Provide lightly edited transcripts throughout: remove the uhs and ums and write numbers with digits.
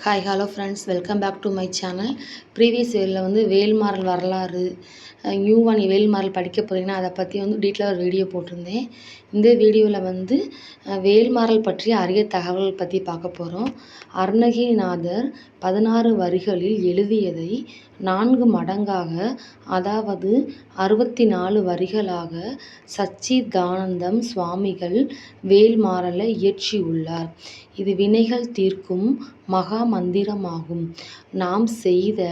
Hi hello friends, welcome back to my channel. Previous இயரில் வேல்மாறல் வரலாறு, நியூ ஒன் வேல்மாறல் படிக்க போகிறீங்கன்னா அதை பற்றி டீட்டெயிலாக ஒரு வீடியோ போட்டிருந்தேன். இந்த வீடியோவில் வேல்மாறல் பற்றிய அரிய தகவல் பற்றி பார்க்க போகிறோம். அருணகிரிநாதர் 16 வரிகளில் எழுதியதை 4 மடங்காக, அதாவது 64 வரிகளாக சச்சிதானந்தம் சுவாமிகள் வேல்மாறலை இயற்றியுள்ளார். இது வினைகள் தீர்க்கும் மகா மந்திரமாகும். நாம் செய்த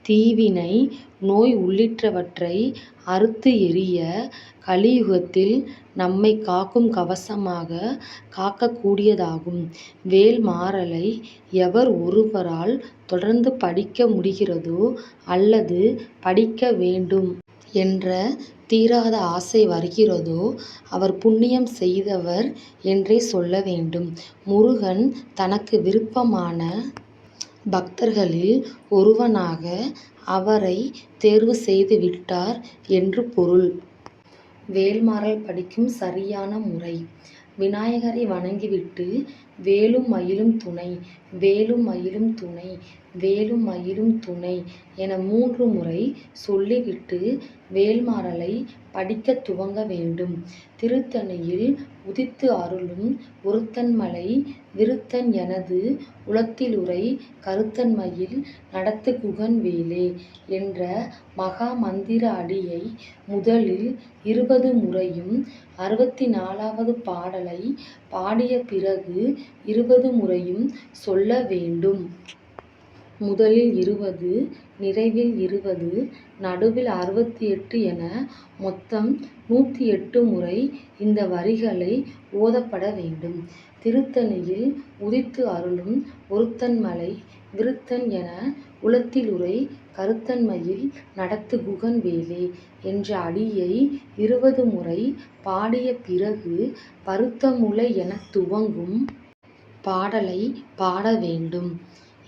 தீவினை, நோய் உள்ளிட்டவற்றை அறுத்து எறிய கலியுகத்தில் நம்மை காக்கும் கவசமாக காக்கக்கூடியதாகும். வேல்மாறலை எவர் ஒருவரால் தொடர்ந்து படிக்க முடிகிறதோ அல்லது படிக்க வேண்டும் என்ற தீராத ஆசை வருகிறதோ அவர் புண்ணியம் செய்தவர் என்றே சொல்ல வேண்டும். முருகன் தனக்கு விருப்பமான பக்தர்களில் ஒருவனாக அவரை தேர்வு செய்து விட்டார் என்று பொருள். வேல்மாறல் படிக்கும் சரியான முறை: விநாயகரை வணங்கிவிட்டு வேலும் மயிலும் துணை, வேலும் மயிலும் துணை, வேலும் மயிலும் துணை என 3 முறை சொல்லிவிட்டு வேல்மாறலை படிக்க துவங்க வேண்டும். திருத்தணியில் உதித்து அருளும் ஒருத்தன்மலை விருத்தன் எனது உளத்திலுறை கருத்தன்மயில் நடத்து குகன் வேலே என்ற மகா மந்திர அடியை முதலில் 20 முறையும் 64வது பாடலை பாடிய பிறகு 20 முறையும் சொல்ல வேண்டும். முதலில் 20, நிறைவில் 20, நடுவில் 68 என மொத்தம் 108 முறை இந்த வரிகளை ஓதப்பட வேண்டும். திருத்தணியில் உதித்து அருளும் ஒருத்தன்மலை விருத்தன் என உளத்திலுறை கருத்தன்மயில் நடத்து குகன் வேலே என்ற அடியை 20 முறை பாடிய பிறகு பருத்தமுலை எனத் துவங்கும் பாடலை பாட வேண்டும்.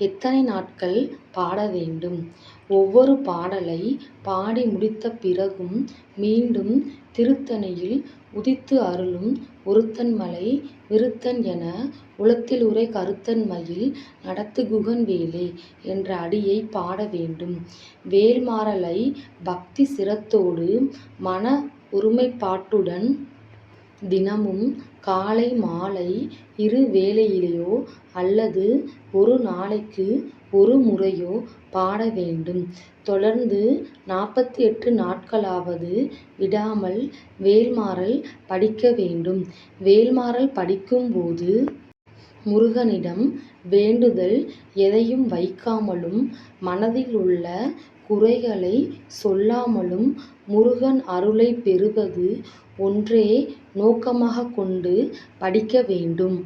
எத்தனை நாட்கள் பாட வேண்டும்? ஒவ்வொரு பாடலை பாடி முடித்த பிறகும் மீண்டும் திருத்தணியில் உதித்து அருளும் ஒருத்தன்மலை விருத்தன் என உளத்திலுறை கருத்தன்மயில் நடத்து குகன் வேலே என்ற அடியை பாட வேண்டும். வேல்மாறலை பக்தி சிரத்தோடு மன ஒருமைப்பாட்டுடன் தினமும் காலை மாலை 2 வேளையிலோ அல்லது ஒரு நாளைக்கு 1 முறையோ பாட வேண்டும். தொடர்ந்து 48 நாட்களாவது விடாமல் வேல்மாறல் படிக்க வேண்டும். வேல்மாறல் படிக்கும்போது முருகனிடம் வேண்டுதல் எதையும் வைக்காமலும் மனதில் உள்ள குறைகளை சொல்லாமலும் முருகன் அருளை பெறுவது ஒன்றே நோக்கமாக கொண்டு படிக்க வேண்டும்.